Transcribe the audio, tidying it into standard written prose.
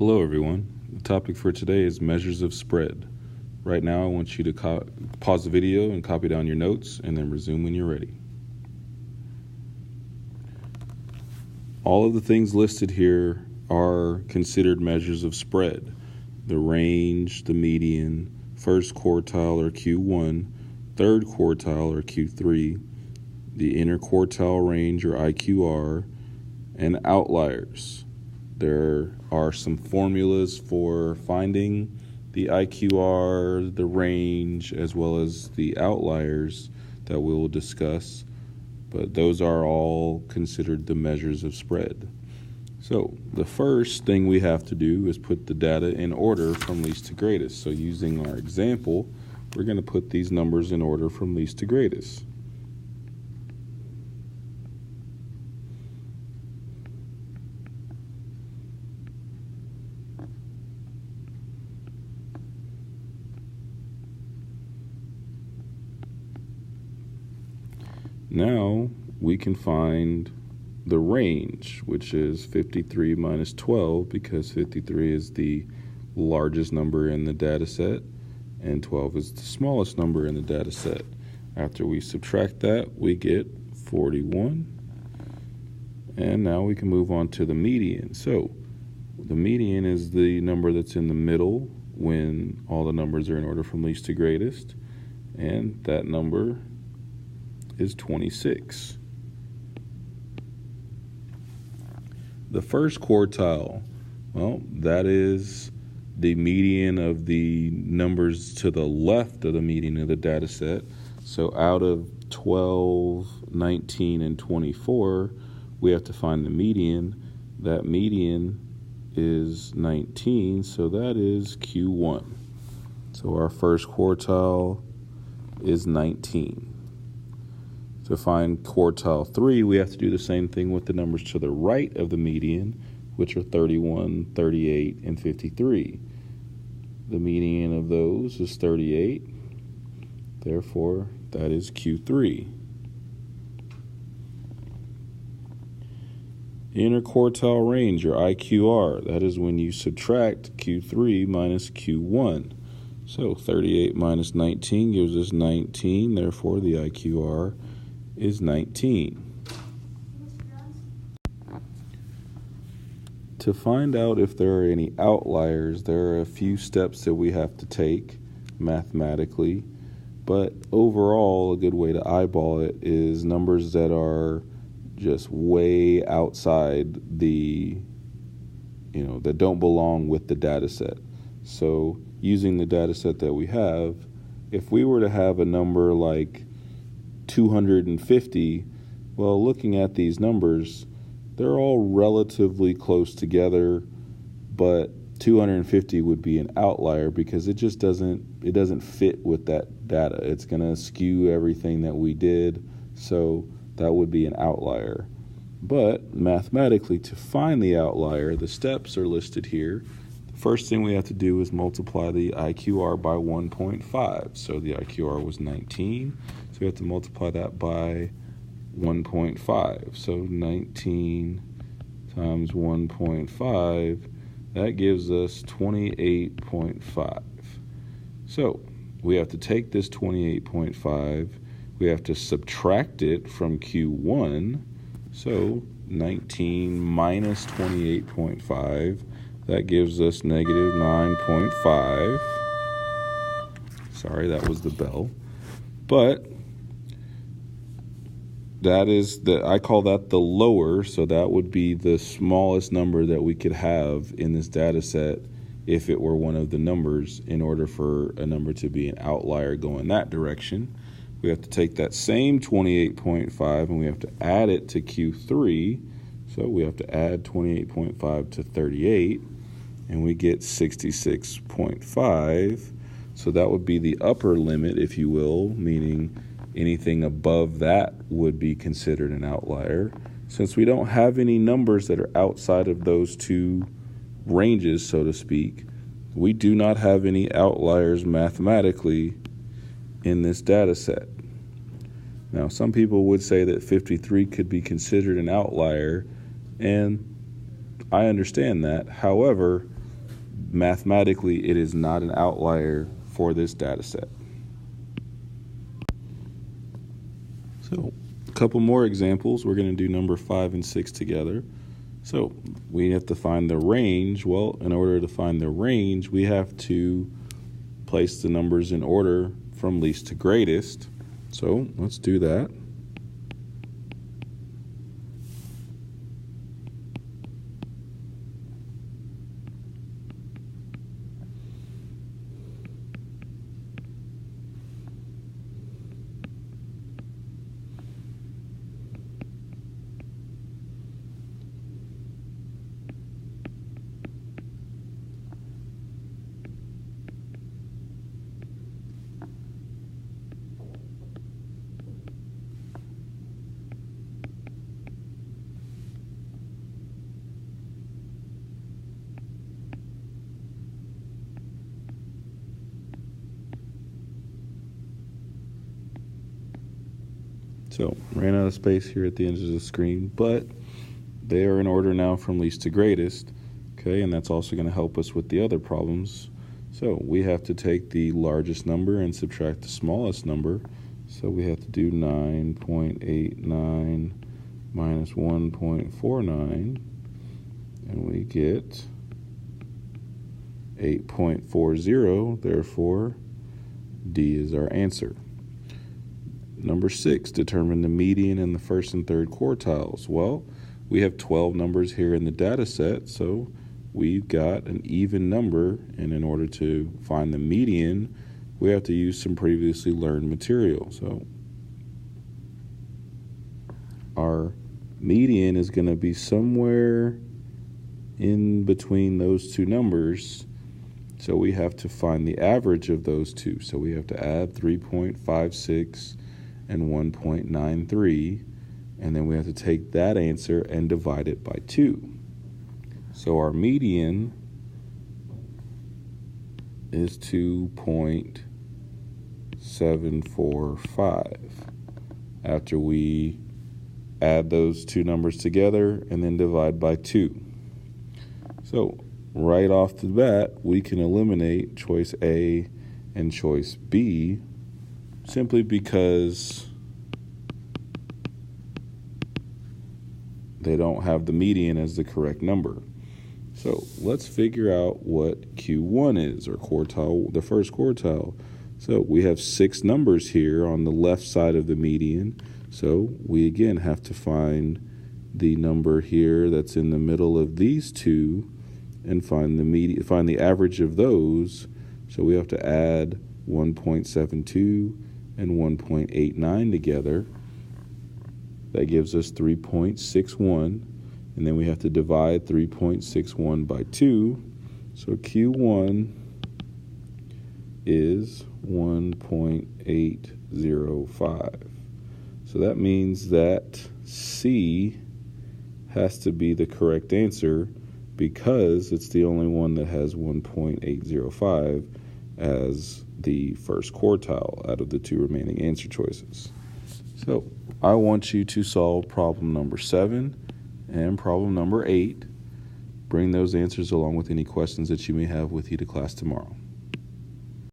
Hello everyone. The topic for today is measures of spread. Right now I want you to pause the video and copy down your notes and then resume when you're ready. All of the things listed here are considered measures of spread. The range, the median, first quartile or Q1, third quartile or Q3, the interquartile range or IQR, and outliers. There are some formulas for finding the IQR, the range, as well as the outliers that we will discuss, but those are all considered the measures of spread. So the first thing we have to do is put the data in order from least to greatest. So using our example, we're going to put these numbers in order from least to greatest. Now we can find the range, which is 53 minus 12, because 53 is the largest number in the data set and 12 is the smallest number in the data set. After we subtract that, we get 41. And now we can move on to the median. So the median is the number that's in the middle when all the numbers are in order from least to greatest, and that number is 26. The first quartile, well, that is the median of the numbers to the left of the median of the data set. So out of 12, 19, and 24, we have to find the median. That median is 19, so that is Q1. So our first quartile is 19. To find quartile 3, we have to do the same thing with the numbers to the right of the median, which are 31, 38, and 53. The median of those is 38. Therefore, that is Q3. Interquartile range, or IQR, that is when you subtract Q3 minus Q1. So 38 minus 19 gives us 19, therefore the IQR is 19. To find out if there are any outliers, there are a few steps that we have to take mathematically, but overall a good way to eyeball it is numbers that are just way outside the, that don't belong with the data set. So using the data set that we have, if we were to have a number like 250, well, looking at these numbers, they're all relatively close together, but 250 would be an outlier because it doesn't fit with that data. It's going to skew everything that we did, so that would be an outlier. But mathematically, to find the outlier, the steps are listed here. The first thing we have to do is multiply the IQR by 1.5. So the IQR was 19, so we have to multiply that by 1.5. So 19 times 1.5, that gives us 28.5. So we have to take this 28.5, we have to subtract it from Q1. So 19 minus 28.5, that gives us negative 9.5. Sorry, that was the bell. But that is I call that the lower, so that would be the smallest number that we could have in this data set if it were one of the numbers. In order for a number to be an outlier going that direction, we have to take that same 28.5 and we have to add it to Q3. So we have to add 28.5 to 38, and we get 66.5. So that would be the upper limit, if you will, meaning anything above that would be considered an outlier. Since we don't have any numbers that are outside of those two ranges, so to speak, we do not have any outliers mathematically in this data set. Now, some people would say that 53 could be considered an outlier, and I understand that. However, mathematically it is not an outlier for this data set. So a couple more examples. We're going to do number 5 and 6 together. So we have to find the range. Well, in order to find the range, we have to place the numbers in order from least to greatest. So let's do that. So ran out of space here at the end of the screen, but they are in order now from least to greatest. Okay, and that's also going to help us with the other problems. So we have to take the largest number and subtract the smallest number. So we have to do 9.89 minus 1.49, and we get 8.40. Therefore, D is our answer. Number 6, determine the median in the first and third quartiles. Well, we have 12 numbers here in the data set, so we've got an even number, and in order to find the median, we have to use some previously learned material. So our median is going to be somewhere in between those two numbers, so we have to find the average of those two. So we have to add 3.56 and 1.93, and then we have to take that answer and divide it by 2. So our median is 2.745 after we add those two numbers together and then divide by 2. So right off the bat, we can eliminate choice A and choice B simply because they don't have the median as the correct number. So let's figure out what Q1 is, or quartile, the first quartile. So we have 6 numbers here on the left side of the median. So we again have to find the number here that's in the middle of these two and find the average of those. So we have to add 1.72 and 1.89 together. That gives us 3.61, and then we have to divide 3.61 by 2. So Q1 is 1.805. So that means that C has to be the correct answer because it's the only one that has 1.805 as the first quartile out of the 2 remaining answer choices. So I want you to solve problem number 7 and problem number 8. Bring those answers along with any questions that you may have with you to class tomorrow.